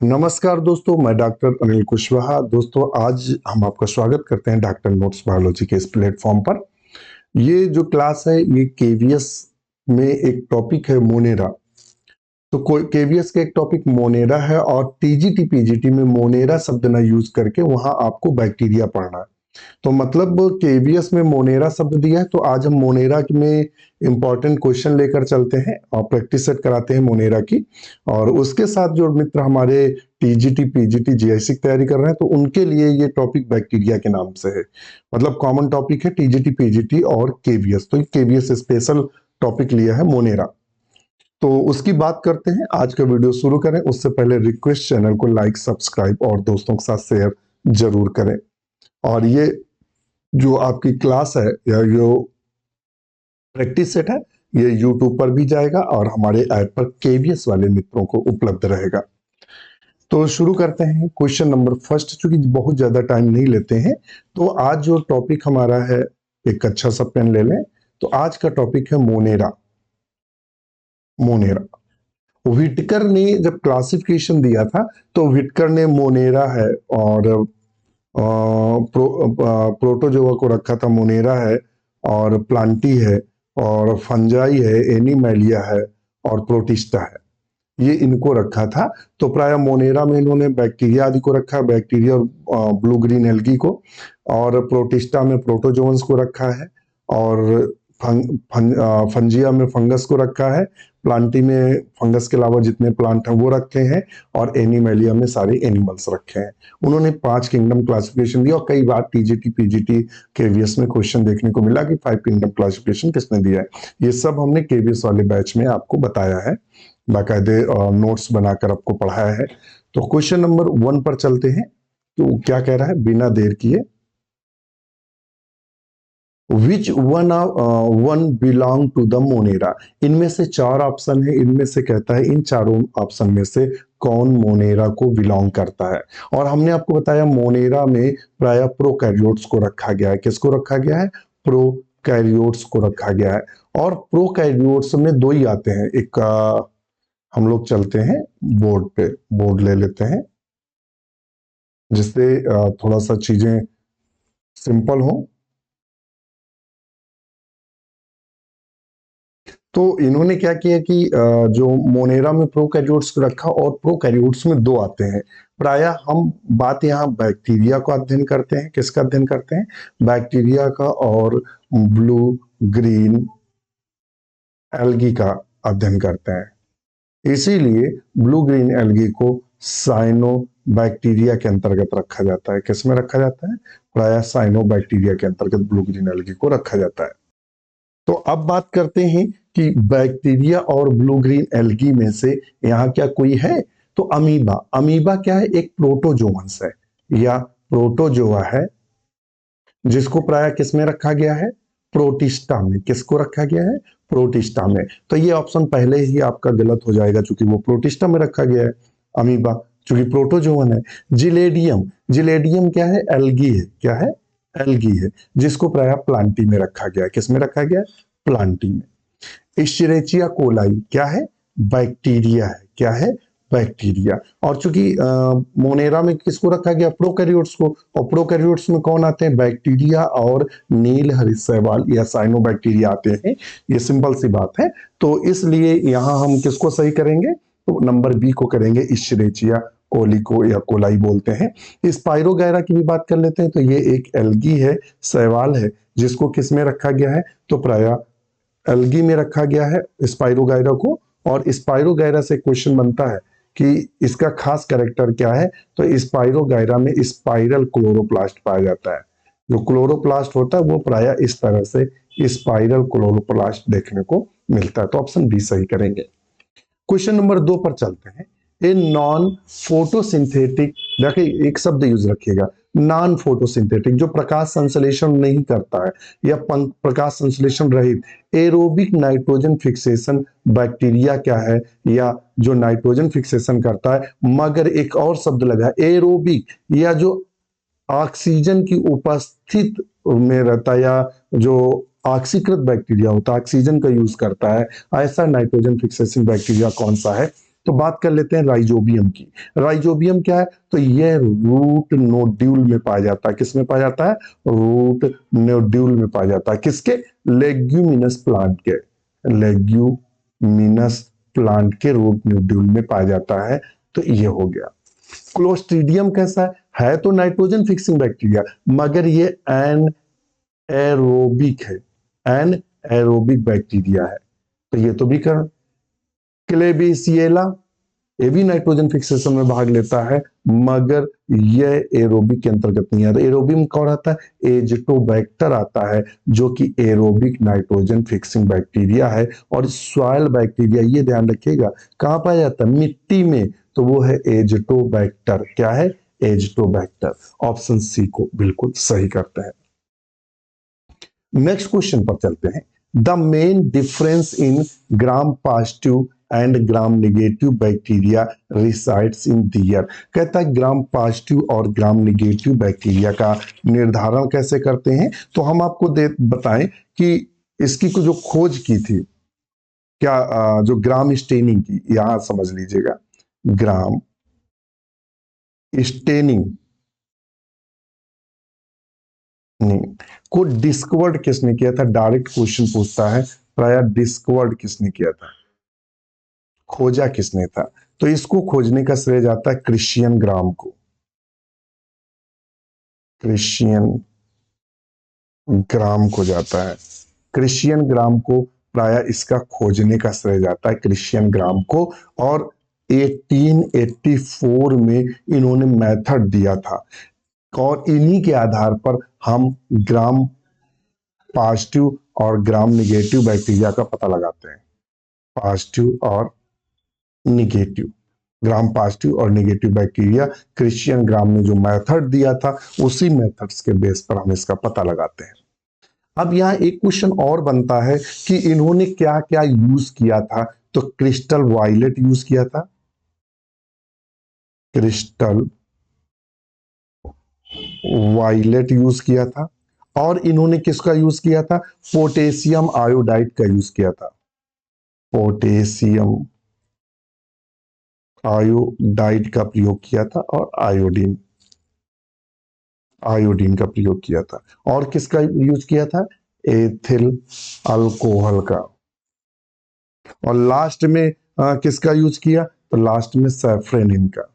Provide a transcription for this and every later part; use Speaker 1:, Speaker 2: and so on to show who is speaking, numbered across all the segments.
Speaker 1: नमस्कार दोस्तों, मैं डॉक्टर अनिल कुशवाहा। दोस्तों, आज हम आपका स्वागत करते हैं डॉक्टर नोट्स बायोलॉजी के इस प्लेटफॉर्म पर। ये जो क्लास है ये केवीएस में एक टॉपिक है मोनेरा। तो केवीएस का एक टॉपिक मोनेरा है और टीजीटी पीजीटी में मोनेरा शब्द ना यूज करके वहां आपको बैक्टीरिया पढ़ना है। तो मतलब केवीएस में मोनेरा शब्द दिया है, तो आज हम मोनेरा में इंपॉर्टेंट क्वेश्चन लेकर चलते हैं और प्रैक्टिस सेट कराते हैं मोनेरा की। और उसके साथ जो मित्र हमारे टीजीटी पीजीटी जीआईसी की तैयारी कर रहे हैं, तो उनके लिए ये टॉपिक बैक्टीरिया के नाम से है। मतलब कॉमन टॉपिक है टीजीटी पीजीटी और केवीएस, तो केवीएस स्पेशल टॉपिक लिया है मोनेरा। तो उसकी बात करते हैं, आज का वीडियो शुरू करें उससे पहले रिक्वेस्ट, चैनल को लाइक सब्सक्राइब और दोस्तों के साथ शेयर जरूर करें। और ये जो आपकी क्लास है या जो प्रैक्टिस सेट है, ये यूट्यूब पर भी जाएगा और हमारे ऐप पर केवीएस वाले मित्रों को उपलब्ध रहेगा। तो शुरू करते हैं क्वेश्चन नंबर फर्स्ट। चूंकि बहुत ज्यादा टाइम नहीं लेते हैं, तो आज जो टॉपिक हमारा है, एक अच्छा सा पेन ले लें। तो आज का टॉपिक है मोनेरा। मोनेरा व्हिटकर ने जब क्लासिफिकेशन दिया था, तो व्हिटकर ने मोनेरा है और प्रोटोजोआ को रखा था मोनेरा है, और प्लांटी है, और फंजाई है, एनीमेलिया है, और प्रोटिस्टा है। ये इनको रखा था। तो प्राय मोनेरा में इन्होंने बैक्टीरिया आदि को रखा, बैक्टीरिया और ब्लू ग्रीन एल्गी को। और प्रोटिस्टा में प्रोटोजोन्स को रखा है। और फंजिया में फंगस को रखा है। प्लांटी में फंगस के अलावा जितने प्लांट हैं वो रखे हैं। और एनिमेलिया में सारे एनिमल्स रखे हैं। उन्होंने 5 किंगडम क्लासिफिकेशन दिया, और कई बार टीजीटी पीजीटी केवीएस में क्वेश्चन देखने को मिला कि 5 किंगडम क्लासिफिकेशन किसने दिया है। ये सब हमने केवीएस वाले बैच में आपको बताया है, बाकायदे नोट्स बनाकर आपको पढ़ाया है। तो क्वेश्चन नंबर 1 पर चलते हैं। तो क्या कह रहा है, बिना देर किए, which one belong to the Monera. इनमें से 4 ऑप्शन है, इनमें से कहता है इन चारों ऑप्शन में से कौन मोनेरा को बिलोंग करता है। और हमने आपको बताया मोनेरा में प्राय प्रोकैरियोट्स को रखा गया है। किसको रखा गया है? प्रोकैरियोट्स को रखा गया है। और प्रोकैरियोट्स में 2 ही आते हैं। एक हम लोग चलते हैं बोर्ड पे, बोर्ड ले लेते हैं जिससे थोड़ा सा चीजें सिंपल हो। तो इन्होंने क्या किया कि जो मोनेरा में प्रोकैरियोट्स को रखा, और प्रोकैरियोट्स में 2 आते हैं। प्रायः हम बात यहाँ बैक्टीरिया का अध्ययन करते हैं। किसका अध्ययन करते हैं? बैक्टीरिया का, और ब्लू ग्रीन एल्गी का अध्ययन करते हैं। इसीलिए ब्लू ग्रीन एल्गी को साइनो बैक्टीरिया के अंतर्गत रखा जाता है। किसमें रखा जाता है? प्रायः साइनो बैक्टीरिया के अंतर्गत ब्लू ग्रीन एल्गी को रखा जाता है। तो अब बात करते हैं कि बैक्टीरिया और ब्लू ग्रीन एल्गी में से यहाँ क्या कोई है? तो अमीबा। अमीबा क्या है? एक प्रोटोजोअन्स है या प्रोटोजोआ है, जिसको प्राय किस में रखा गया है? प्रोटिस्टा में। किसको रखा गया है? प्रोटिस्टा में। तो ये ऑप्शन पहले ही आपका गलत हो जाएगा, क्योंकि वो प्रोटिस्टा में रखा गया है अमीबा, क्योंकि प्रोटोजोअन है। जिलेडियम। जिलेडियम क्या है? एल्गी है। क्या है? एल्गी है, जिसको प्राय प्लांटी में रखा गया है। किस में रखा गया है? प्लांटी में। इश्चरेचिया कोलाई क्या है? बैक्टीरिया है। क्या है? बैक्टीरिया। और चूंकि मोनेरा में किसको रखा गया? प्रोकैरियोट्स को। और प्रोकैरियोट्स में कौन आते हैं? बैक्टीरिया और नील हरित या साइनोबैक्टीरिया आते हैं। ये सिंपल सी बात है। तो इसलिए यहां हम किसको सही करेंगे? तो नंबर बी को करेंगे, इश्चरेचिया कोली को या कोलाई बोलते हैं। स्पाइरोगैरा की भी बात कर लेते हैं। तो ये एक एल्गी है, शैवाल है, जिसको किस में रखा गया है? तो प्राय एल्गी में रखा गया है स्पाइरोगायरा को। और स्पाइरोगायरा से क्वेश्चन बनता है कि इसका खास कैरेक्टर क्या है? तो स्पाइरोगायरा में स्पाइरल क्लोरोप्लास्ट पाया जाता है। जो क्लोरोप्लास्ट होता है वो प्राय इस तरह से स्पाइरल क्लोरोप्लास्ट देखने को मिलता है। तो ऑप्शन बी सही करेंगे। क्वेश्चन नंबर 2 पर चलते हैं। ए नॉन फोटोसिंथेटिक, देखिए एक शब्द यूज रखिएगा, नॉन फोटोसिंथेटिक, जो प्रकाश संश्लेषण नहीं करता है या प्रकाश संश्लेषण रहित एरोबिक नाइट्रोजन फिक्सेशन बैक्टीरिया क्या है? या जो नाइट्रोजन फिक्सेशन करता है, मगर एक और शब्द लगा एरोबिक, या जो ऑक्सीजन की उपस्थित में रहता है, या जो ऑक्सीकृत बैक्टीरिया होता है, ऑक्सीजन का यूज करता है, ऐसा नाइट्रोजन फिक्सेशन बैक्टीरिया कौन सा है? तो बात कर लेते हैं राइजोबियम की। राइजोबियम क्या है? तो यह रूट नोड्यूल में पाया जाता है। किस में पाया जाता है? रूट नोड्यूल में पाया जाता है। किसके? लेग्यूमिनस प्लांट के। लेग्यूमिनस प्लांट के रूट नोड्यूल में पाया जाता है। तो ये हो गया। क्लोस्ट्रीडियम कैसा है तो नाइट्रोजन फिक्सिंग बैक्टीरिया, मगर ये एन एरोबिक है। एन एरोबिक बैक्टीरिया है। तो ये तो भी कर। क्लेबेसिएला, ये भी नाइट्रोजन फिक्सेशन में भाग लेता है, मगर यह एरोबिक के अंतर्गत नहीं आता। एरोबिक में कौन आता है? एजिटोबैक्टर आता है, जो कि एरोबिक नाइट्रोजन फिक्सिंग बैक्टीरिया है। और सॉइल बैक्टीरिया, ये ध्यान रखिएगा, कहाँ पाया जाता है? मिट्टी में। तो वो है एजिटोबैक्टर। क्या है? एजिटोबैक्टर। ऑप्शन सी को बिल्कुल सही करते हैं। नेक्स्ट क्वेश्चन पर चलते हैं। The main difference in gram positive and gram negative bacteria resides in their. कहता है ग्राम पॉजिटिव और ग्राम नेगेटिव बैक्टीरिया का निर्धारण कैसे करते हैं। तो हम आपको बताएं कि इसकी को जो खोज की थी, क्या जो ग्राम स्टेनिंग की, यहां समझ लीजिएगा, ग्राम स्टेनिंग नहीं को डिस्कवर्ड किसने किया था? डायरेक्ट क्वेश्चन पूछता है, प्राय डिस्कवर्ड किसने किया था, खोजा किसने था? तो इसको खोजने का श्रेय जाता है क्रिश्चियन ग्राम को। क्रिश्चियन ग्राम को जाता है। क्रिश्चियन ग्राम को प्राय इसका खोजने का श्रेय जाता है क्रिश्चियन ग्राम को। और 1884 में इन्होंने मेथड दिया था, और इन्हीं के आधार पर हम ग्राम पॉजिटिव और ग्राम निगेटिव बैक्टीरिया का पता लगाते हैं। पॉजिटिव और निगेटिव, ग्राम पॉजिटिव और निगेटिव बैक्टीरिया क्रिश्चियन ग्राम ने जो मेथड दिया था, उसी मेथड्स के बेस पर हम इसका पता लगाते हैं। अब यहाँ एक क्वेश्चन और बनता है कि इन्होंने क्या क्या यूज किया था। तो क्रिस्टल वायलेट यूज किया था। क्रिस्टल वायलेट यूज किया था। और इन्होंने किसका यूज किया था? पोटेशियम आयोडाइड का यूज किया था। पोटेशियम आयोडाइड का प्रयोग किया था, और आयोडीन, आयोडीन का प्रयोग किया था। और किसका यूज किया था? एथिल अल्कोहल का। और लास्ट में किसका यूज किया? तो लास्ट में सैफ्रेनिन का,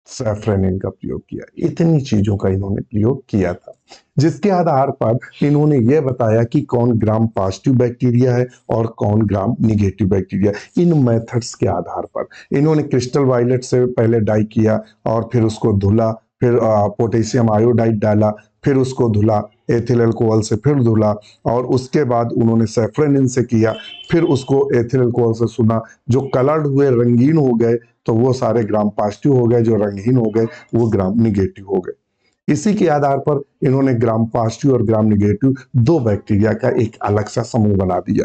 Speaker 1: सैफ्रेनिन का प्रयोग किया। इतनी चीजों का इन्होंने प्रयोग किया था, जिसके आधार पर इन्होंने यह बताया कि कौन ग्राम पॉजिटिव बैक्टीरिया है और कौन ग्राम निगेटिव बैक्टीरिया। इन मेथड्स के आधार पर इन्होंने क्रिस्टल वायलेट से पहले डाई किया, और फिर उसको धुला, फिर पोटेशियम आयोडाइड डाला, फिर उसको धुला, एथिल अल्कोहल से फिर धुला, और उसके बाद उन्होंने सैफ्रेनिन से किया, फिर उसको एथिल अल्कोहल से सुना। जो कलर्ड हुए, रंगीन हो गए, तो वो सारे ग्राम पॉजिटिव हो गए। जो रंगहीन हो गए, वो ग्राम निगेटिव हो गए। इसी के आधार पर इन्होंने ग्राम पॉजिटिव और ग्राम निगेटिव दो बैक्टीरिया का एक अलग सा समूह बना दिया।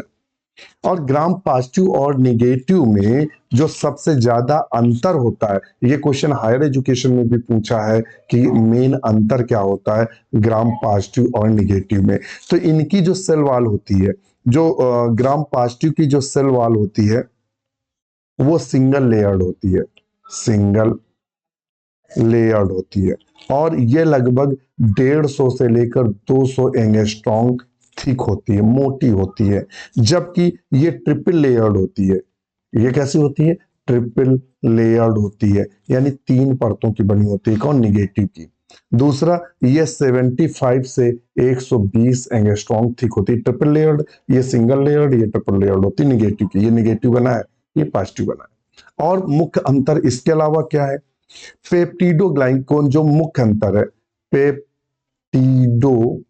Speaker 1: और ग्राम पॉजिटिव और निगेटिव में जो सबसे ज्यादा अंतर होता है, ये क्वेश्चन हायर एजुकेशन में भी पूछा है कि मेन अंतर क्या होता है ग्राम पॉजिटिव और निगेटिव में। तो इनकी जो सेल वॉल होती है, जो ग्राम पॉजिटिव की जो सेल वॉल होती है, वो सिंगल लेयर्ड होती है। सिंगल लेयर्ड होती है। और ये लगभग 150 से लेकर 200 एंगस्ट्रॉन्ग थिक होती है, मोटी होती है। जबकि ये ट्रिपल लेयर्ड होती है। ये कैसी होती है? ट्रिपल लेयर्ड होती है, यानी 3 परतों की बनी होती है। कौन? निगेटिव की। दूसरा, ये 75 से 120 एंगस्ट्रॉन्ग थिक होती है, ट्रिपल लेयर्ड। ये सिंगल लेयर्ड, ये ट्रिपल लेयर्ड होती है निगेटिव की। ये निगेटिव बना है, ये पॉजिटिव बना है। और मुख्य अंतर इसके अलावा क्या है? पेप्टिडोग्लाइकॉन जो मुख्य अंतर है, पेप्टिडोग्लाइकॉन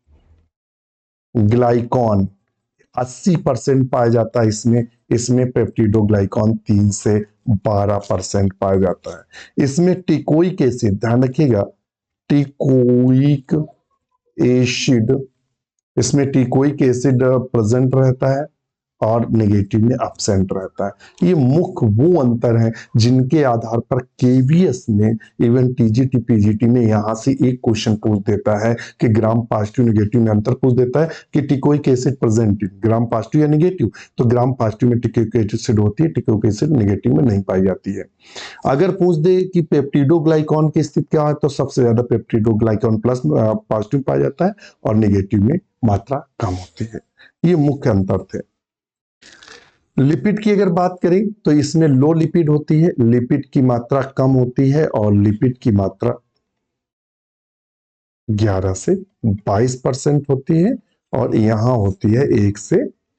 Speaker 1: 80% पाया जाता है इसमें। इसमें पेप्टिडोग्लाइकॉन 3 से 12% पाया जाता है। इसमें टिकोइक एसिड, ध्यान रखिएगा, टिकोइक एसिड, इसमें टिकोइक एसिड प्रेजेंट रहता है। और नेगेटिव में एब्सेंट रहता है। ये मुख्य वो अंतर है जिनके आधार पर केवीएस में, इवन टीजीटी पीजीटी में यहाँ से एक क्वेश्चन पूछ देता है कि ग्राम पॉजिटिव नेगेटिव में अंतर पूछ देता है कि teichoic acid present gram positive या नेगेटिव, तो ग्राम पॉजिटिव में टिकोइक एसिड होती है, टिकोइक एसिड नेगेटिव में नहीं पाई जाती है। अगर पूछ दे कि पेप्टिडोग्लाइकॉन की स्थिति क्या है, तो सबसे ज्यादा पेप्टिडोग्लाइकॉन प्लस पॉजिटिव पाया जाता है और नेगेटिव में मात्रा कम होती है। ये मुख्य अंतर थे। लिपिड की अगर बात करें तो इसमें लो लिपिड होती है, लिपिड की मात्रा कम होती है और लिपिड की मात्रा 11 से 22% होती है और यहां होती है 1 से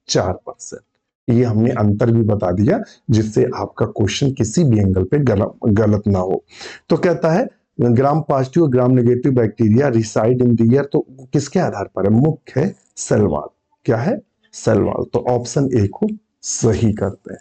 Speaker 1: 4%। ये हमने अंतर भी बता दिया जिससे आपका क्वेश्चन किसी भी एंगल पे गलत ना हो। तो कहता है gram positive gram negative bacteria reside in the air, तो किसके आधार पर है? मुख्य है सेल वॉल। क्या है? Cell wall. तो ऑप्शन ए को सही करते हैं।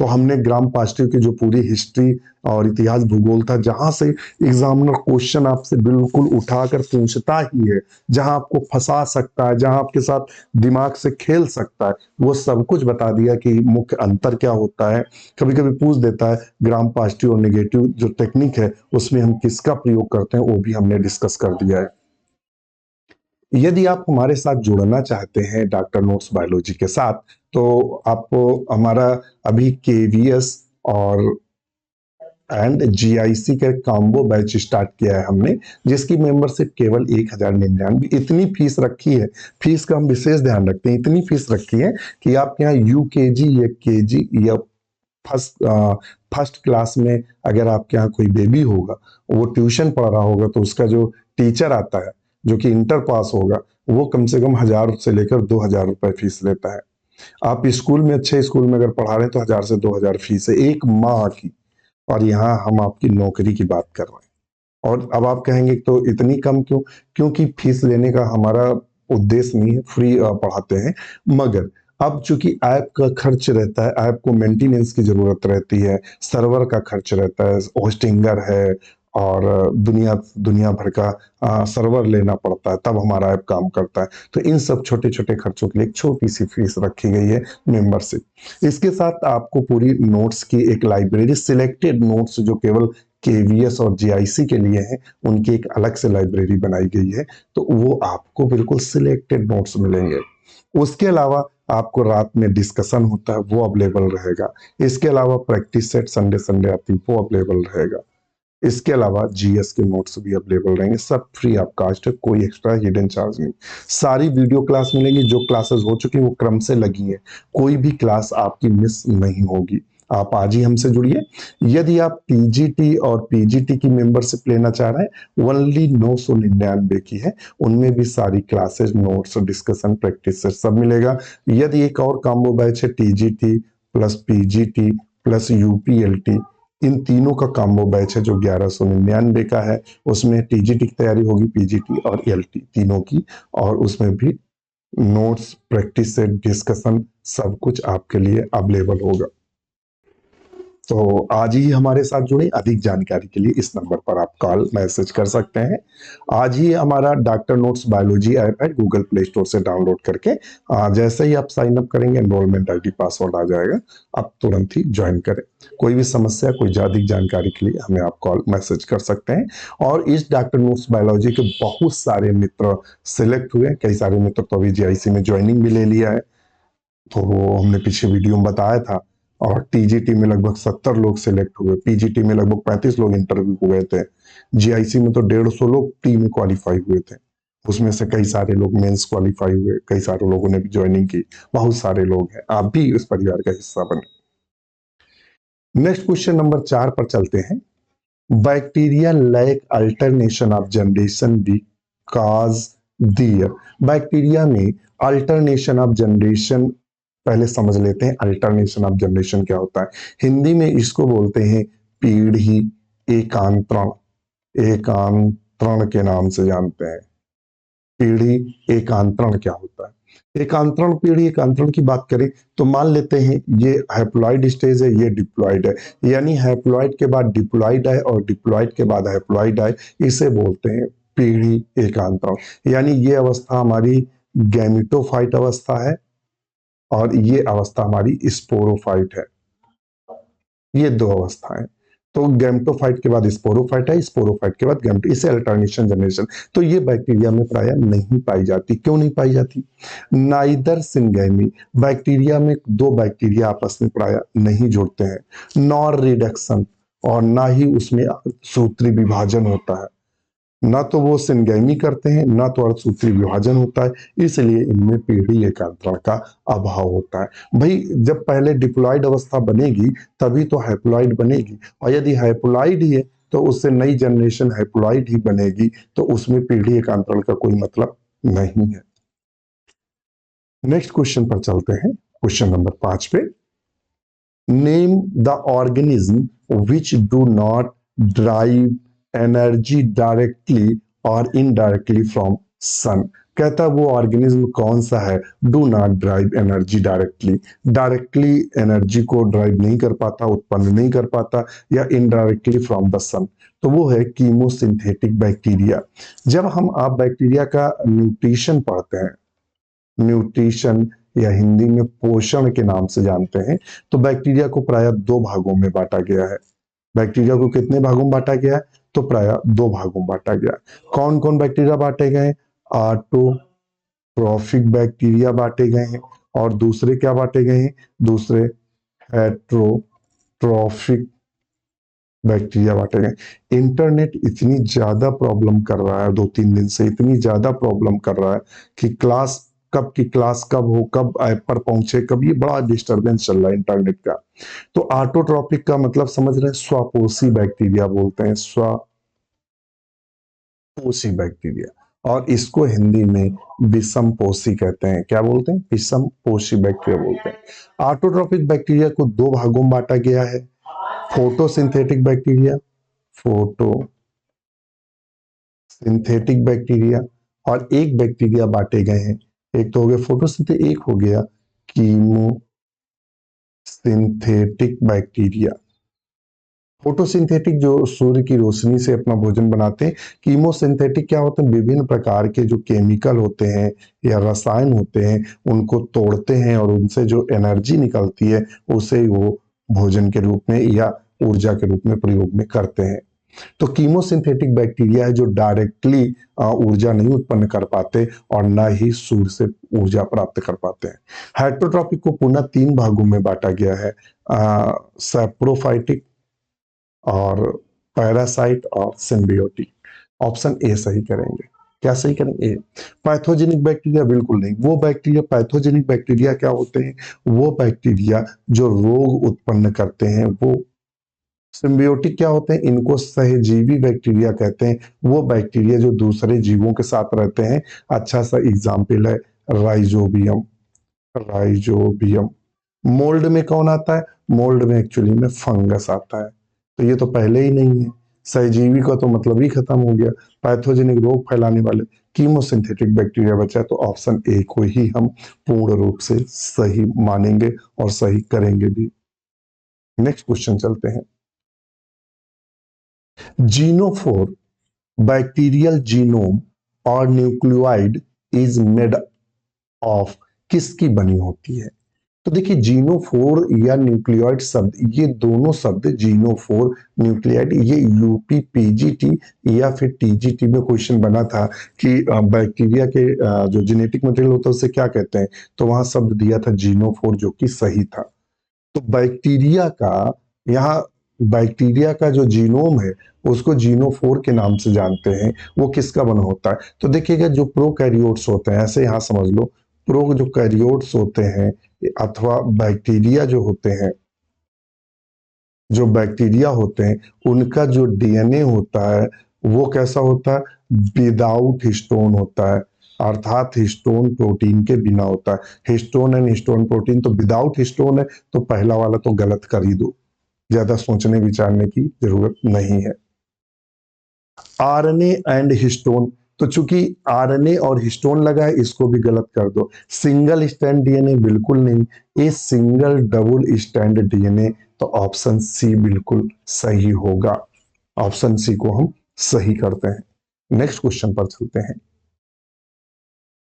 Speaker 1: तो हमने ग्राम पॉजिटिव की जो पूरी हिस्ट्री और इतिहास भूगोल था, जहां से एग्जामिनर क्वेश्चन आपसे बिल्कुल उठाकर पूछता ही है, जहां आपको फंसा सकता है, जहां आपके साथ दिमाग से खेल सकता है, वो सब कुछ बता दिया कि मुख्य अंतर क्या होता है। कभी कभी पूछ देता है ग्राम पॉजिटिव और नेगेटिव जो टेक्निक है उसमें हम किसका प्रयोग करते हैं, वो भी हमने डिस्कस कर दिया है। यदि आप हमारे साथ जुड़ना चाहते हैं डॉक्टर नोट्स बायोलॉजी के साथ, तो आपको हमारा अभी केवीएस और जीआईसी का कॉम्बो बैच स्टार्ट किया है हमने, जिसकी मेंबरशिप केवल 1099, इतनी फीस रखी है। फीस का हम विशेष ध्यान रखते हैं, इतनी फीस रखी है कि आप यहाँ यूकेजी या केजी या फर्स्ट फर्स्ट क्लास में अगर आपके यहाँ कोई बेबी होगा, वो ट्यूशन पढ़ रहा होगा, तो उसका जो टीचर आता है जो कि इंटर पास होगा, वो कम से कम 1000 से लेकर 2000 रुपए फीस लेता है। आप स्कूल में, अच्छे स्कूल में अगर पढ़ा रहे हैं तो 1000 से 2000 फीस है एक माह की। और यहाँ हम आपकी नौकरी की बात कर रहे हैं। और अब आप कहेंगे तो इतनी कम क्यों? क्योंकि फीस लेने का हमारा उद्देश्य नहीं है, फ्री पढ़ाते हैं। मगर अब चूंकि ऐप का खर्च रहता है, ऐप को मेंटेनेंस की जरूरत रहती है, सर्वर का खर्च रहता है, होस्टिंगर है और दुनिया दुनिया भर का सर्वर लेना पड़ता है, तब हमारा ऐप काम करता है। तो इन सब छोटे छोटे खर्चों के लिए एक छोटी सी फीस रखी गई है, मेंबरशिप। इसके साथ आपको पूरी नोट्स की एक लाइब्रेरी, सिलेक्टेड नोट्स जो केवल केवीएस और जीआईसी के लिए हैं, उनकी एक अलग से लाइब्रेरी बनाई गई है। तो वो आपको बिल्कुल सिलेक्टेड नोट्स मिलेंगे। उसके अलावा आपको रात में डिस्कशन होता है, वो अवेलेबल रहेगा। इसके अलावा प्रैक्टिस सेट संडे संडे आती है, वो अवेलेबल रहेगा। इसके अलावा जीएस के नोट्स भी अवेलेबल रहेंगे, सब फ्री ऑफ कास्ट है, कोई एक्स्ट्रा हिडन चार्ज नहीं। सारी वीडियो क्लास मिलेंगी, जो क्लासेस हो चुकी वो क्रम से लगी है, कोई भी क्लास आपकी मिस नहीं होगी। आप आज ही हमसे जुड़िए। यदि आप टीजीटी और पीजीटी की मेंबरशिप लेना चाह रहे हैं, ओनली 999 की है, उनमें भी सारी क्लासेस, नोट्स, डिस्कशन, प्रैक्टिस सब मिलेगा। यदि एक और कॉम्बो बैच है टीजीटी प्लस पीजीटी प्लस यूपीएलटी, इन तीनों का कॉम्बो बैच है जो 1199 का है। उसमें टीजीटी की तैयारी होगी, पीजीटी और एलटी तीनों की, और उसमें भी नोट्स, प्रैक्टिस सेट, डिस्कशन सब कुछ आपके लिए अवेलेबल होगा। तो आज ही हमारे साथ जुड़े। अधिक जानकारी के लिए इस नंबर पर आप कॉल मैसेज कर सकते हैं। आज ही हमारा डॉक्टर नोट्स बायोलॉजी ऐप है, गूगल प्ले स्टोर से डाउनलोड करके जैसे ही आप साइन अप करेंगे, एनरोलमेंट आईडी पासवर्ड आ जाएगा, आप तुरंत ही ज्वाइन करें। कोई भी समस्या, कोई अधिक जानकारी के लिए हमें आप कॉल मैसेज कर सकते हैं। और इस डॉक्टर नोट्स बायोलॉजी के बहुत सारे मित्र सिलेक्ट हुए, कई सारे मित्र तो अभी जीआईसी में ज्वाइनिंग भी ले लिया है, तो वो हमने पिछले वीडियो में बताया था। और टीजीटी में लगभग 70 लोग सिलेक्ट हुए, पीजीटी में लगभग 35 लोग इंटरव्यू हुए थे, जीआईसी में तो 150 लोग प्री में क्वालिफाई हुए थे। उसमें से कई सारे लोग मेंस क्वालिफाई हुए, कई सारे लोगों ने भी ज्वाइनिंग की, बहुत सारे लोग हैं। आप भी इस परिवार का हिस्सा बने। नेक्स्ट क्वेश्चन नंबर 4 पर चलते हैं। Bacteria lack alternation of generation because there. Bacteria में अल्टरनेशन ऑफ जनरेशन, पहले समझ लेते हैं अल्टरनेशन ऑफ जनरेशन क्या होता है। हिंदी में इसको बोलते हैं पीढ़ी एकांतरण, एकांतरण के नाम से जानते हैं। पीढ़ी एकांतरण क्या होता है? एकांतरण, पीढ़ी एकांतरण की बात करें तो मान लेते हैं ये हैप्लॉइड स्टेज है, ये डिप्लॉइड है, यानी हैप्लॉइड के बाद डिप्लॉइड है और डिप्लॉइड के बाद हैप्लॉइड है, इसे बोलते हैं पीढ़ी एकांतरण। यानी ये अवस्था हमारी गैमिटोफाइट अवस्था है, और ये अवस्था हमारी स्पोरोफाइट है। ये दो अवस्थाएं। तो गैमेटोफाइट के बाद स्पोरोफाइट है, स्पोरोफाइट के बाद गैमेटो, इसे अल्टरनेशन जनरेशन। तो ये बैक्टीरिया में प्राय नहीं पाई जाती। क्यों नहीं पाई जाती? नाइदर सिंगेमी, बैक्टीरिया में दो बैक्टीरिया आपस में प्राय नहीं जुड़ते हैं, नॉर रिडक्शन, और ना ही उसमें सूत्री विभाजन होता है। ना तो वो सिंगैमी करते हैं, ना तो अर्धसूत्री विभाजन होता है, इसलिए इनमें पीढ़ी एकांतरण का अभाव होता है। भाई जब पहले डिप्लॉइड अवस्था बनेगी तभी तो हैप्लॉइड बनेगी, और यदि हैप्लॉइड ही है तो उससे नई जनरेशन हैप्लॉइड ही बनेगी, तो उसमें पीढ़ी एकांतरण का कोई मतलब नहीं है। नेक्स्ट क्वेश्चन पर चलते हैं, क्वेश्चन नंबर 5 पे। Name the organism which do not drive energy directly और इनडायरेक्टली फ्रॉम सन। कहता है वो ऑर्गेनिज्म कौन सा है do not drive energy directly, directly energy को ड्राइव नहीं कर पाता, उत्पन्न नहीं कर पाता, या इनडायरेक्टली फ्रॉम द सन। तो वो है कीमोसिंथेटिक बैक्टीरिया। जब हम आप बैक्टीरिया का न्यूट्रिशन पढ़ते हैं, न्यूट्रिशन या हिंदी में पोषण के नाम से जानते हैं, तो बैक्टीरिया को प्राय दो भागों में बांटा गया है। बैक्टीरिया को कितने भागों में बांटा गया है? तो प्राय दो भागों में बांटा गया। कौन कौन बैक्टीरिया बांटे गए? ऑटोट्रॉफिक बैक्टीरिया बांटे गए हैं, और दूसरे क्या बांटे गए हैं? दूसरे हेट्रोट्रॉफिक बैक्टीरिया बांटे गए। इंटरनेट इतनी ज्यादा प्रॉब्लम कर रहा है, 2-3 दिन से इतनी ज्यादा प्रॉब्लम कर रहा है कि क्लास कब की क्लास कब हो, कब ऐप पर पहुंचे, कब, ये बड़ा डिस्टरबेंस चल रहा है इंटरनेट का। तो ऑटोट्रॉपिक का मतलब समझ रहे हैं, स्वपोषी बैक्टीरिया बोलते हैं, स्वपोषी बैक्टीरिया। और इसको हिंदी में विषम पोषी कहते हैं। क्या बोलते हैं? विषम पोषी बैक्टीरिया बोलते हैं। ऑटोट्रॉपिक बैक्टीरिया को दो भागों में बांटा गया है, फोटोसिंथेटिक बैक्टीरिया, फोटोसिंथेटिक बैक्टीरिया, और एक बैक्टीरिया बांटे गए हैं। एक तो हो गया फोटोसिंथेटिक, एक हो गया कीमोसिंथेटिक बैक्टीरिया। फोटोसिंथेटिक जो सूर्य की रोशनी से अपना भोजन बनाते हैं। कीमोसिंथेटिक क्या होते हैं? विभिन्न प्रकार के जो केमिकल होते हैं या रसायन होते हैं उनको तोड़ते हैं, और उनसे जो एनर्जी निकलती है उसे वो भोजन के रूप में या ऊर्जा के रूप में प्रयोग में करते हैं। तो कीमोसिंथेटिक बैक्टीरिया है जो डायरेक्टली ऊर्जा नहीं उत्पन्न कर पाते और ना ही सूर्य से ऊर्जा प्राप्त कर पाते हैं। हेट्रोट्रॉपिक को पुनः 3 भागों में बांटा गया है, सैप्रोफाइटिक और पैरासाइट और सिम्बियोटिक। ऑप्शन ए सही करेंगे। क्या सही करेंगे? ए। पैथोजेनिक बैक्टीरिया बिल्कुल नहीं। वो बैक्टीरिया, पैथोजेनिक बैक्टीरिया क्या होते हैं? वो बैक्टीरिया जो रोग उत्पन्न करते हैं। वो सिम्बियोटिक क्या होते हैं? इनको सहजीवी बैक्टीरिया कहते हैं। वो बैक्टीरिया जो दूसरे जीवों के साथ रहते हैं। अच्छा सा एग्जाम्पल है राइजोबियम। राइजोबियम। मोल्ड में कौन आता है? मोल्ड में एक्चुअली में फंगस आता है। तो ये तो पहले ही नहीं है। सहजीवी का तो मतलब ही खत्म हो गया। पैथोजेनिक रोग फैलाने वाले कीमोसिंथेटिक बैक्टीरिया बचा, तो ऑप्शन ए को ही हम पूर्ण रूप से सही मानेंगे और सही करेंगे भी। नेक्स्ट क्वेश्चन चलते हैं। जीनोफोर बैक्टीरियल जीनोम और न्यूक्लियोइड इज मेड ऑफ किसकी बनी होती है? तो देखिए जीनोफोर या न्यूक्लियोइड शब्द, ये दोनों शब्द जीनोफोर न्यूक्लियोइड, ये यूपी पीजीटी या फिर टीजीटी में क्वेश्चन बना था कि बैक्टीरिया के जो जेनेटिक मटेरियल होता है उसे क्या कहते हैं, तो वहां शब्द दिया था जीनोफोर, जो कि सही था। तो बैक्टीरिया का, यहाँ बैक्टीरिया का जो जीनोम है उसको जीनोफोर के नाम से जानते हैं। वो किसका बना होता है? तो देखिएगा जो प्रोकैरियोट्स होते हैं, ऐसे यहाँ समझ लो, प्रो जो कैरियोट्स होते हैं अथवा बैक्टीरिया जो होते हैं, जो बैक्टीरिया होते हैं उनका जो डीएनए होता है वो कैसा होता है? विदाउट हिस्टोन होता है, अर्थात हिस्टोन प्रोटीन के बिना होता है। हिस्टोन एंड हिस्टोन प्रोटीन, तो विदाउट हिस्टोन है, तो पहला वाला तो गलत कर ही दो, ज्यादा सोचने विचारने की जरूरत नहीं है। आरएनए एंड हिस्टोन, तो चूंकि आरएनए और हिस्टोन लगा है इसको भी गलत कर दो। सिंगल स्टैंड डीएनए बिल्कुल नहीं, ये सिंगल डबल स्टैंड डीएनए, तो ऑप्शन सी बिल्कुल सही होगा। ऑप्शन सी को हम सही करते हैं। नेक्स्ट क्वेश्चन पर चलते हैं।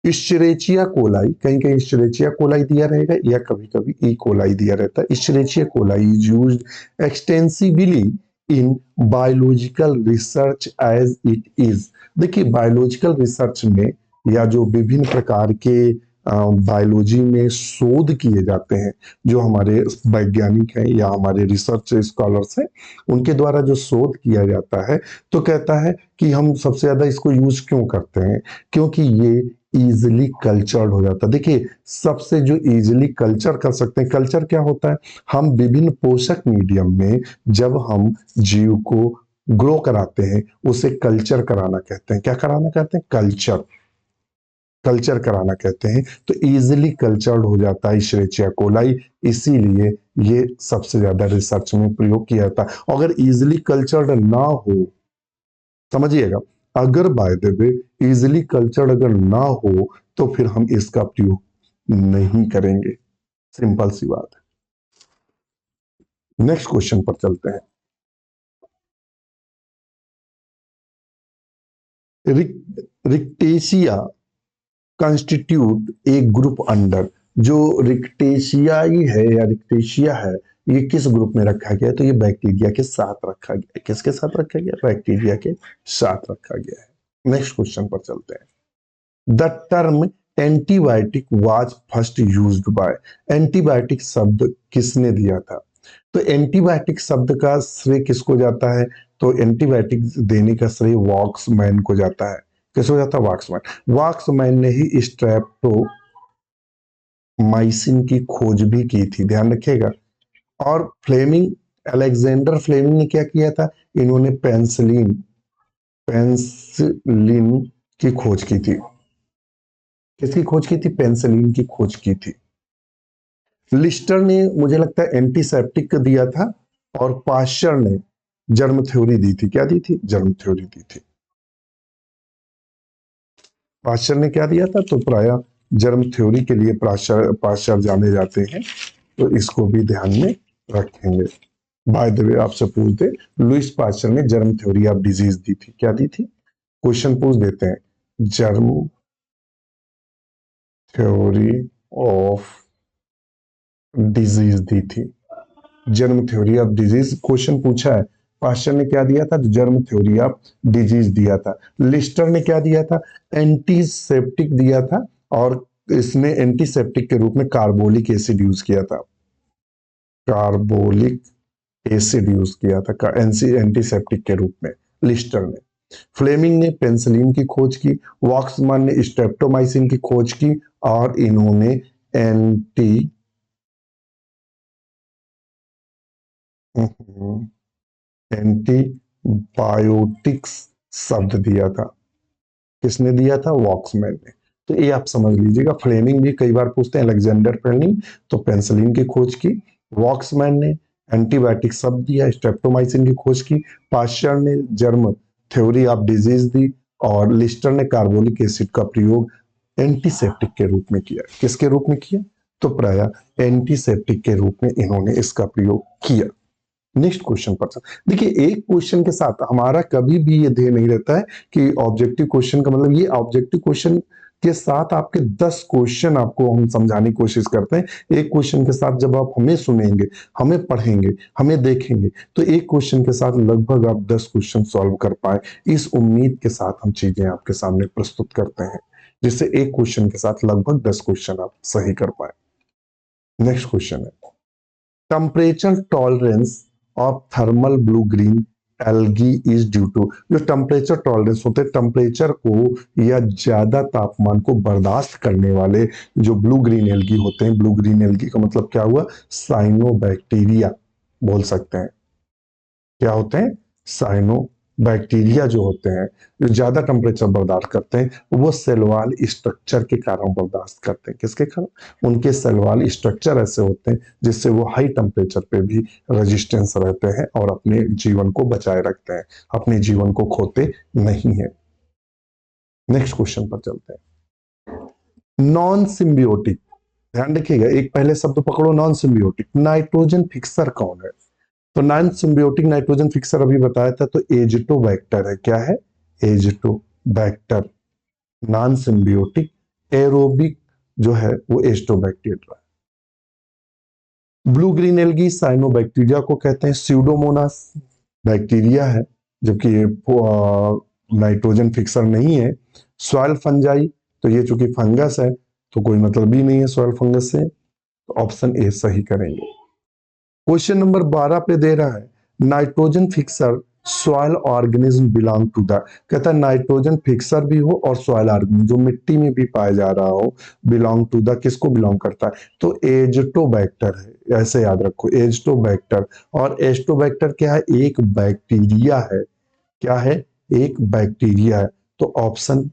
Speaker 1: इश्चरेचिया कोलाई, कहीं कहीं इश्चरेचिया कोलाई दिया रहेगा या कभी कभी ई कोलाई दिया रहता है। Escherichia coli is used extensively in biological research as it is. देखिए बायोलॉजिकल रिसर्च में या जो विभिन्न प्रकार के बायोलॉजी में शोध किए जाते हैं, जो हमारे वैज्ञानिक हैं या हमारे रिसर्च स्कॉलर्स हैं, उनके द्वारा जो शोध किया जाता है, तो कहता है कि हम सबसे ज्यादा इसको यूज क्यों करते हैं, क्योंकि ये इजिली कल्चर्ड हो जाता है। देखिए सबसे जो इजिली कल्चर कर सकते हैं, कल्चर क्या होता है, हम विभिन्न पोषक मीडियम में जब हम जीव को ग्रो कराते हैं उसे कल्चर कराना कहते हैं। क्या कराना कहते हैं? कल्चर, कल्चर कराना कहते हैं। तो इजिली कल्चर्ड हो जाता है इशरेचिया कोलाई, इसीलिए ये सबसे ज्यादा रिसर्च में प्रयोग किया जाता है। अगर इजिली कल्चर्ड ना हो, समझिएगा, अगर by the way easily cultured अगर ना हो तो फिर हम इसका प्रयोग नहीं करेंगे, सिंपल सी बात है। नेक्स्ट क्वेश्चन पर चलते हैं। रिक्टेशिया कंस्टिट्यूट ए ग्रुप अंडर, जो रिक्टेशियाई है या रिक्टेशिया है, ये किस ग्रुप में रखा गया है? तो ये बैक्टीरिया के साथ रखा गया है। किसके साथ रखा गया? बैक्टीरिया के साथ रखा गया है। नेक्स्ट क्वेश्चन पर चलते हैं। The term antibiotic was first used by, antibiotic शब्द किसने दिया था? तो एंटीबायोटिक शब्द का श्रेय किसको जाता है? तो एंटीबायोटिक देने का श्रेय वॉक्समैन को जाता है। किसको जाता है? वॉक्समैन। वॉक्समैन ने ही स्ट्रेप्टोमाइसिन की खोज भी की थी, ध्यान रखिएगा। और फ्लेमिंग, अलेक्जेंडर फ्लेमिंग ने क्या किया था? इन्होंने पेंसिलिन, पेंसिलिन की खोज की थी। किसकी खोज की थी? पेंसिलिन की खोज की थी। लिस्टर ने मुझे लगता है एंटीसेप्टिक दिया था, और पाश्चर ने जर्म थ्योरी दी थी। क्या दी थी? जर्म थ्योरी दी थी। पाश्चर ने क्या दिया था? तो प्राय जर्म थ्योरी के लिए पाश्चर जाने जाते हैं, तो इसको भी ध्यान में रखेंगे। बाय द वे आपसे पूछते, लुइस पाश्चर ने जर्म थ्योरी ऑफ डिजीज दी थी। क्या दी थी? क्वेश्चन पूछ देते हैं, जर्म थ्योरी ऑफ डिजीज दी थी। Germ theory of disease question पूछा है। पाश्चर ने क्या दिया था? जर्म थ्योरी ऑफ डिजीज दिया था। लिस्टर ने क्या दिया था? एंटीसेप्टिक दिया था, और इसने एंटीसेप्टिक के रूप में कार्बोलिक एसिड यूज किया था। कार्बोलिक एसिड यूज किया था एंटीसेप्टिक के रूप में लिस्टर ने। फ्लेमिंग ने पेंसिलिन की खोज की, वॉक्समैन ने स्ट्रेप्टोमाइसिन की खोज की, और इन्होंने एंटीबायोटिक्स शब्द दिया था। किसने दिया था? वॉक्समैन ने। तो ये आप समझ लीजिएगा। फ्लेमिंग भी कई बार पूछते हैं, अलेक्जेंडर फ्लेमिंग, तो पेंसिलिन की खोज की। वॉक्समैन ने एंटीबायोटिक शब्द दिया, स्ट्रेप्टोमाइसिन की खोज की। पाश्चर ने जर्म थ्योरी ऑफ डिजीज दी, और लिस्टर ने कार्बोलिक एसिड का प्रयोग एंटीसेप्टिक के रूप में किया। किसके रूप में किया? तो प्राय एंटीसेप्टिक के रूप में इन्होंने इसका प्रयोग किया। नेक्स्ट क्वेश्चन पर देखिए, एक क्वेश्चन के साथ हमारा कभी भी ये ध्येय नहीं रहता है कि ऑब्जेक्टिव क्वेश्चन का मतलब, ये ऑब्जेक्टिव क्वेश्चन के साथ आपके 10 क्वेश्चन आपको हम समझाने की कोशिश करते हैं। एक क्वेश्चन के साथ जब आप हमें सुनेंगे, हमें पढ़ेंगे, हमें देखेंगे, तो एक क्वेश्चन के साथ लगभग आप 10 क्वेश्चन सॉल्व कर पाए, इस उम्मीद के साथ हम चीजें आपके सामने प्रस्तुत करते हैं, जिससे एक क्वेश्चन के साथ लगभग 10 क्वेश्चन आप सही कर पाए। नेक्स्ट क्वेश्चन है, temperature tolerance of thermal blue green algae is due to. जो टेम्परेचर टॉलरेंस होते हैं, टेम्परेचर को या ज्यादा तापमान को बर्दाश्त करने वाले जो ब्लू ग्रीन एल्गी होते हैं, ब्लू ग्रीन एल्गी का मतलब क्या हुआ? साइनोबैक्टीरिया बोल सकते हैं। क्या होते हैं? साइनो बैक्टीरिया जो होते हैं, जो ज्यादा टेम्परेचर बर्दाश्त करते हैं, वो सेल वॉल स्ट्रक्चर के कारण बर्दाश्त करते हैं। किसके कारण? उनके सेल वॉल स्ट्रक्चर ऐसे होते हैं जिससे वो हाई टेम्परेचर पे भी रेजिस्टेंस रहते हैं और अपने जीवन को बचाए रखते हैं, अपने जीवन को खोते नहीं है। नेक्स्ट क्वेश्चन पर चलते हैं। नॉन सिम्बियोटिक, ध्यान रखिएगा, एक पहले शब्द पकड़ो, नॉन सिम्बियोटिक नाइट्रोजन फिक्सर कौन है? तो नॉन सिम्बियोटिक नाइट्रोजन फिक्सर अभी बताया था, तो एजिटोबैक्टर है। क्या है? एजिटोबैक्टर नॉन सिम्बियोटिक एरोबिक जो है वो एस्टोबैक्टीरिया। ब्लू ग्रीन एल्गी साइनोबैक्टीरिया को कहते हैं। स्यूडोमोनास बैक्टीरिया है, जबकि ये नाइट्रोजन फिक्सर नहीं है। सॉइल फंजाई, तो ये चूंकि फंगस है तो कोई मतलब ही नहीं है सॉइल फंगस से, तो ऑप्शन ए सही करेंगे। क्वेश्चन नंबर 12 पे दे रहा है nitrogen fixer soil organism belong to the, कहता है नाइट्रोजन फिक्सर भी हो और सॉइल ऑर्गेनिज्म जो मिट्टी में भी पाया जा रहा हो, बिलोंग टू द किसको बिलोंग करता है, तो एजटोबैक्टर है, ऐसे याद रखो एजटोबैक्टर। और एस्टोबैक्टर क्या है, एक बैक्टीरिया है। क्या है, एक बैक्टीरिया है। तो ऑप्शन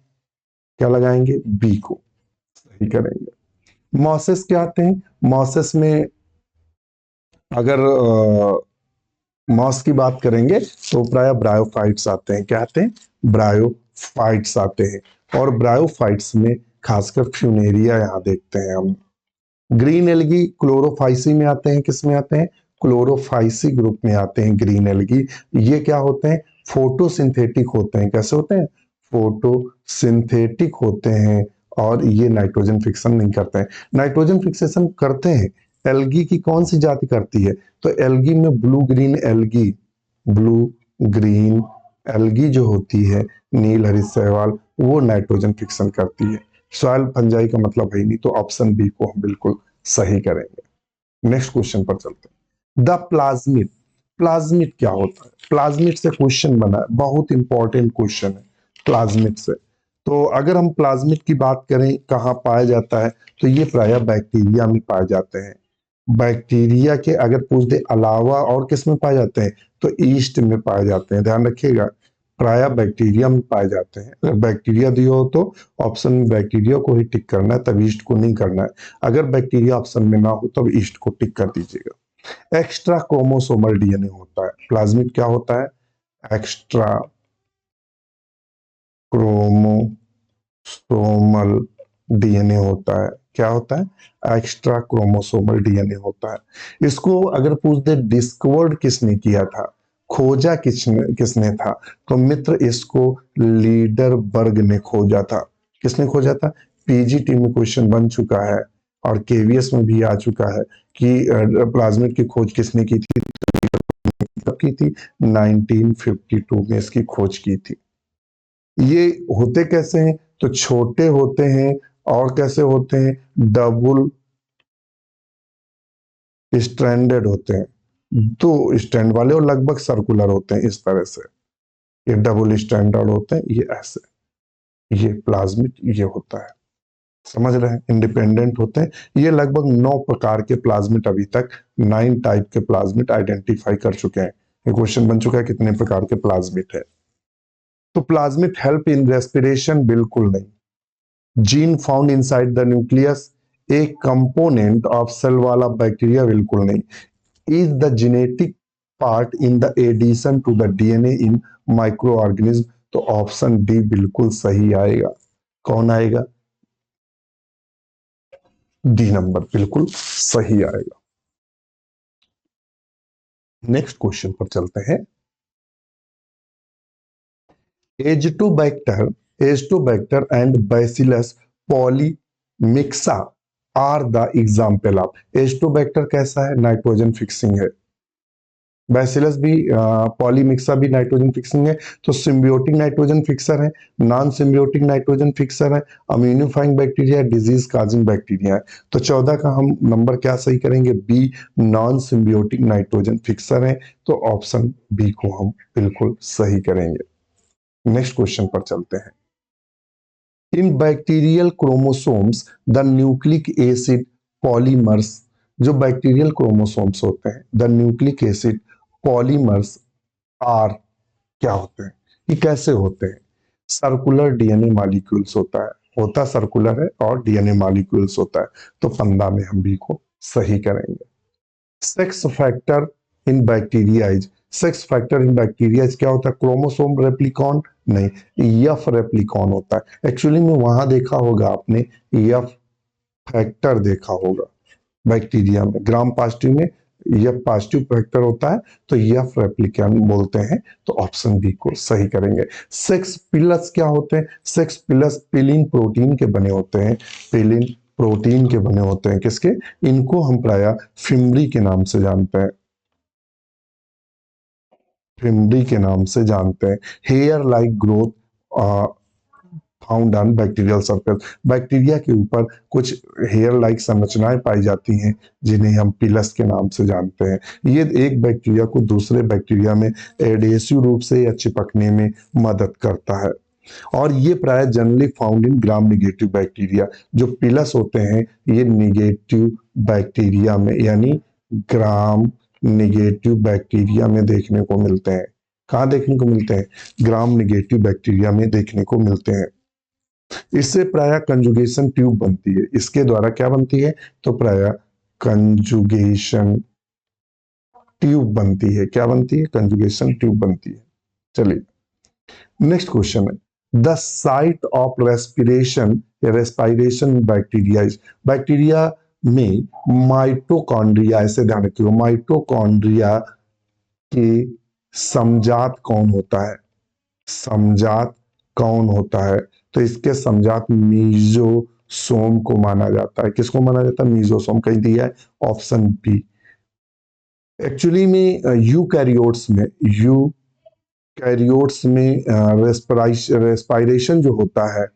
Speaker 1: क्या लगाएंगे, बी को सही करेंगे। मॉसेस क्या आते हैं, मॉसेस में अगर मॉस की बात करेंगे तो प्राय ब्रायोफाइट्स आते हैं। क्या आते हैं, ब्रायोफाइट्स आते हैं। और ब्रायोफाइट्स में खासकर फ्यूनेरिया यहाँ देखते हैं हम। ग्रीन एल्गी क्लोरोफाइसी में आते हैं, किस में आते हैं, क्लोरोफाइसी ग्रुप में आते हैं ग्रीन एल्गी। ये क्या होते हैं, फोटोसिंथेटिक होते हैं। कैसे होते हैं, फोटोसिंथेटिक होते हैं। और ये नाइट्रोजन फिक्सन नहीं करते हैं। नाइट्रोजन फिक्सेशन करते हैं एल्गी की कौन सी जाति करती है, तो एल्गी में blue green algae, blue green algae जो होती है नील हरित शैवाल, वो नाइट्रोजन फिक्सन करती है। सॉइल फंजाई का मतलब है नहीं, तो ऑप्शन बी को हम बिल्कुल सही करेंगे। नेक्स्ट क्वेश्चन पर चलते हैं। द प्लाज्मिड, प्लाज्मिड क्या होता है, प्लाज्मिड से क्वेश्चन बना है, बहुत इंपॉर्टेंट क्वेश्चन है प्लाज्मिड से। तो अगर हम प्लाज्मिड की बात करें कहाँ पाया जाता है, तो ये प्राय बैक्टीरिया में पाए जाते हैं। बैक्टीरिया के अगर पूछ दे अलावा और किस में पाए जाते हैं, तो ईस्ट में पाए जाते हैं, ध्यान रखिएगा। प्राय बैक्टीरिया में पाए जाते हैं। अगर बैक्टीरिया दिया हो तो ऑप्शन में बैक्टीरिया को ही टिक करना है, तब ईस्ट को नहीं करना है। अगर बैक्टीरिया ऑप्शन में ना हो तब ईस्ट को टिक कर दीजिएगा। एक्स्ट्रा क्रोमोसोमल डीएनए होता है, प्लाज्मिड क्या होता है, एक्स्ट्रा क्रोमोसोमल डीएनए होता है। क्या होता है, एक्स्ट्रा क्रोमोसोमल डीएनए होता है। इसको अगर पूछ दे डिस्कवर्ड किसने किया था, खोजा किसने किसने था, तो मित्र इसको लीडरबर्ग ने खोजा था। किसने खोजा था, पीजीटी में क्वेश्चन बन चुका है और केवीएस में भी आ चुका है कि प्लाज्मिड की खोज किसने की थी, कब की थी, 1952 में इसकी खोज की थी। ये होते कैसे हैं, तो छोटे होते हैं और कैसे होते हैं, डबल स्ट्रैंडेड होते हैं, दो स्टैंड वाले और लगभग सर्कुलर होते हैं इस तरह से। ये डबल स्टैंडर्ड होते हैं, ये ऐसे, ये प्लाज्मिड ये होता है, समझ रहे हैं, इंडिपेंडेंट होते हैं। ये लगभग 9 प्रकार के प्लाज्मिड अभी तक 9 टाइप के प्लाज्मिड आइडेंटिफाई कर चुके हैं। ये क्वेश्चन बन चुका है कितने प्रकार के प्लाज्मिड है। तो प्लाज्मिड हेल्प इन रेस्पिरेशन, बिल्कुल नहीं। Gene found inside the nucleus, एक कंपोनेंट ऑफ सेल वाला बैक्टीरिया, बिल्कुल नहीं। Is the genetic part in the addition to the DNA in microorganism, तो ऑप्शन डी बिल्कुल सही आएगा। कौन आएगा, डी नंबर बिल्कुल सही आएगा। नेक्स्ट क्वेश्चन पर चलते हैं। Azotobacter and Bacillus polymyxa are the example of. Azotobacter कैसा है, नाइट्रोजन फिक्सिंग है। बैसिलस भी पॉलीमिक्सा भी नाइट्रोजन फिक्सिंग है। तो सिम्बियोटिक नाइट्रोजन फिक्सर है, नॉन सिम्बियोटिक नाइट्रोजन फिक्सर है, ammonifying bacteria, disease causing bacteria है। तो 14 का हम नंबर क्या सही करेंगे, B, non symbiotic nitrogen fixer है। तो ऑप्शन बी को हम बिल्कुल सही करेंगे। नेक्स्ट क्वेश्चन पर चलते हैं। In bacterial chromosomes the nucleic acid polymers, जो बैक्टीरियल क्रोमोसोम्स होते हैं the nucleic acid polymers are, क्या होते हैं, ये कैसे होते हैं, सर्कुलर डीएनए मॉलिक्यूल्स होता सर्कुलर है और डीएनए मॉलिक्यूल्स होता है। तो 15 में हम बी को सही करेंगे। Sex factor in bacteria is, sex factor in bacteria is क्या होता है, क्रोमोसोम रेप्लिकॉन नहीं, एफ रेप्लिकॉन होता है। एक्चुअली में वहां देखा होगा आपने, एफ फैक्टर देखा होगा बैक्टीरिया में, ग्राम पॉजिटिव में यह पॉजिटिव फैक्टर होता है, तो यह रेप्लिकेंट बोलते हैं। तो ऑप्शन बी को सही करेंगे। सेक्स पिलस क्या होते हैं? सेक्स पिलस पिलिन प्रोटीन के बने होते हैं, पिलिन प्रोटीन के बने होते हैं। किसके? इनको हम प्राय फिम्बरी के नाम से जानते हैं, फिम्बरी के नाम से जानते हैं। Hair like growth found on bacterial surface, bacteria के ऊपर कुछ हेयर लाइक संरचनाएं पाई जाती हैं, जिन्हें हम पिलस के नाम से जानते हैं। ये एक बैक्टीरिया को दूसरे बैक्टीरिया में एडेसिव रूप से या चिपकने में मदद करता है। और ये प्राय generally found in gram negative bacteria. जो पिलस होते हैं ये निगेटिव बैक्टीरिया में, यानी ग्राम निगेटिव बैक्टीरिया में देखने को मिलते हैं। कहाँ देखने को मिलते हैं? ग्राम निगेटिव बैक्टीरिया में देखने को मिलते हैं। इससे प्राय कंजुगेशन ट्यूब बनती है। इसके द्वारा क्या बनती है? तो प्राय कंजुगेशन ट्यूब बनती है। क्या बनती है? कंजुगेशन ट्यूब बनती है। चलिए नेक्स्ट क्वेश्चन है, the site of respiration respiration bacteria. Bacteria में माइटोकॉन्ड्रिया, ऐसे ध्यान रखिए, माइटोकॉन्ड्रिया के समजात कौन होता है? समजात कौन होता है? तो इसके समजात मीजोसोम को माना जाता है। किसको माना जाता है? मीजोसोम। कहीं दिया है ऑप्शन बी। एक्चुअली में यूकैरियोट्स में रेस्पायरेशन जो होता है,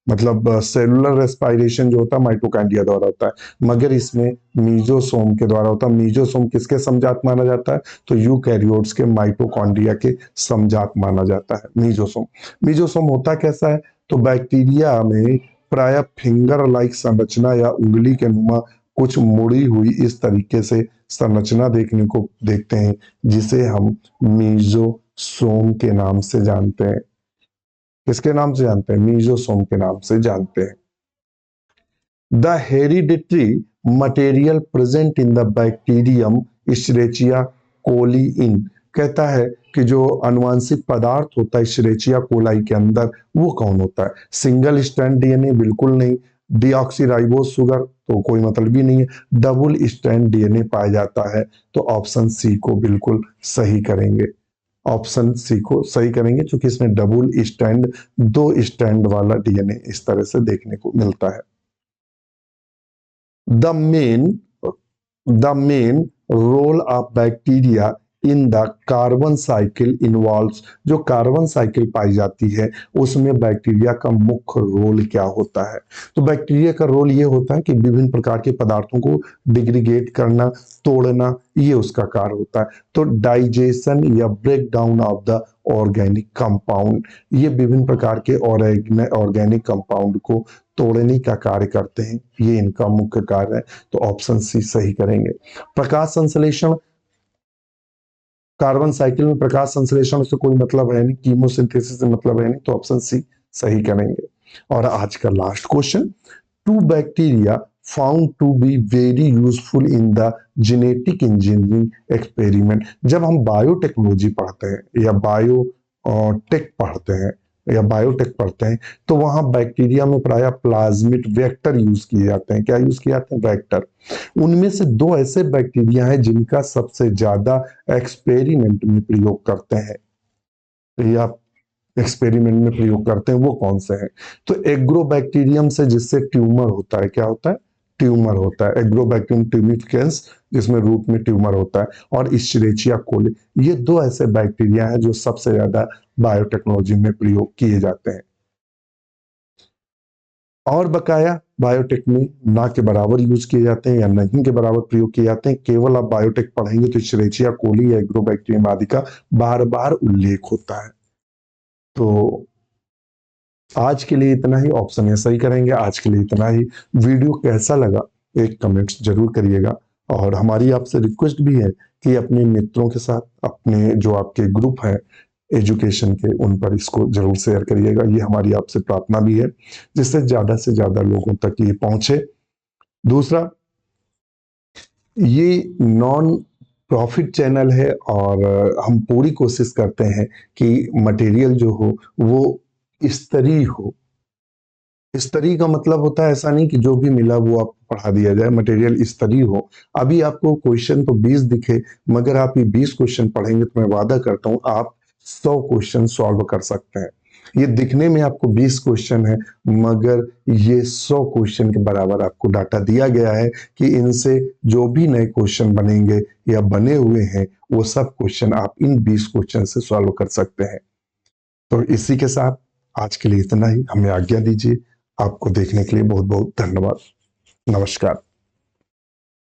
Speaker 1: मतलब सेलुलर रेस्पायरेशन जो होता है माइटोकॉन्ड्रिया द्वारा होता है, मगर इसमें मीजोसोम के द्वारा होता है। मीजोसोम किसके समजात माना जाता है? तो यूकैरियोट्स के माइटोकॉन्ड्रिया के समजात माना जाता है मीजोसोम। मीजोसोम होता कैसा है? तो बैक्टीरिया में प्राय फिंगर लाइक संरचना या उंगली के नुमा कुछ मुड़ी हुई इस तरीके से संरचना देखते हैं, जिसे हम मीजोसोम के नाम से जानते हैं। किसके नाम से जानते हैं? मीजोसोम के नाम से जानते हैं। The hereditary material present in the bacterium Escherichia coli in, कहता है कि जो अनुवांशिक पदार्थ होता है इश्रेचिया कोलाई के अंदर, वो कौन होता है? Single strand DNA? बिल्कुल नहीं। Deoxyribose sugar? तो कोई मतलब ही नहीं है। डबल स्ट्रैंड डीएनए पाया जाता है। तो ऑप्शन सी को बिल्कुल सही करेंगे। ऑप्शन सी को सही करेंगे, क्योंकि इसमें डबल स्टैंड, दो स्टैंड वाला डीएनए इस तरह से देखने को मिलता है। The main role of bacteria in the carbon cycle involves, जो कार्बन साइकिल पाई जाती है उसमें बैक्टीरिया का मुख्य रोल क्या होता है? तो बैक्टीरिया का रोल ये होता है कि विभिन्न प्रकार के पदार्थों को डिग्रीगेट करना, तोड़ना, ये उसका कार्य होता है। तो डाइजेशन या break down of the organic compound, ये विभिन्न प्रकार के ऑर्गेनिक कंपाउंड को तोड़ने का कार्य करते हैं, ये इनका मुख्य कार्य है। तो ऑप्शन सी सही करेंगे। प्रकाश संश्लेषण, कार्बन साइकिल में प्रकाश संश्लेषण से कोई मतलब है नहीं, कीमोसिंथेसिस से मतलब है नहीं, तो ऑप्शन सी सही करेंगे। और आज का last question, to bacteria found to be very useful in the genetic engineering experiment. जब हम बायोटेक्नोलॉजी पढ़ते हैं या बायोटेक पढ़ते हैं या बायोटेक पढ़ते हैं, तो वहां बैक्टीरिया में प्राय प्लाज्मिड वेक्टर यूज किए जाते हैं। क्या यूज किए जाते हैं? वेक्टर। उनमें से दो ऐसे बैक्टीरिया हैं जिनका सबसे ज्यादा एक्सपेरिमेंट में प्रयोग करते हैं, या एक्सपेरिमेंट में प्रयोग करते हैं, वो कौन से हैं? तो एग्रोबैक्टीरियम से, जिससे ट्यूमर होता है, क्या होता है? ट्यूमर होता है। एग्रोबैक्टीरियम ट्यूमिफिकेंस, जिसमें रूट में ट्यूमर होता है, और इश्चरेचिया कोली, ये दो ऐसे बैक्टीरिया हैं जो सबसे ज्यादा बायोटेक्नोलॉजी में प्रयोग किए जाते हैं। और बकाया बायोटेक में ना के बराबर यूज किए जाते हैं या नहीं के बराबर प्रयोग किए जाते हैं। केवल आप बायोटेक पढ़ेंगे तो इश्चरेचिया कोली या एग्रोबैक्टीरियम आदि का बार बार उल्लेख होता है। तो आज के लिए इतना ही, ऑप्शन ए सही करेंगे। आज के लिए इतना ही। वीडियो कैसा लगा एक कमेंट्स जरूर करिएगा, और हमारी आपसे रिक्वेस्ट भी है कि अपने मित्रों के साथ, अपने जो आपके ग्रुप हैं एजुकेशन के, उन पर इसको जरूर शेयर करिएगा। ये हमारी आपसे प्रार्थना भी है, जिससे से ज्यादा लोगों तक ये पहुंचे। दूसरा, ये नॉन प्रॉफिट चैनल है, और हम पूरी कोशिश करते हैं कि मटेरियल जो हो वो स्तरीय हो, स्तरीय का मतलब होता है ऐसा नहीं कि जो भी मिला वो आपको पढ़ा दिया जाए, मटेरियल स्तरीय हो। अभी आपको क्वेश्चन तो 20 दिखे, मगर आप ये 20 क्वेश्चन पढ़ेंगे तो मैं वादा करता हूँ आप 100 क्वेश्चन सॉल्व कर सकते हैं। ये दिखने में आपको 20 क्वेश्चन है, मगर ये 100 क्वेश्चन के बराबर आपको डाटा दिया गया है कि इनसे जो भी नए क्वेश्चन बनेंगे या बने हुए हैं, वो सब क्वेश्चन आप इन 20 क्वेश्चन से सॉल्व कर सकते हैं। तो इसी के साथ आज के लिए इतना ही, हमें आज्ञा दीजिए। आपको देखने के लिए बहुत बहुत धन्यवाद। नमस्कार।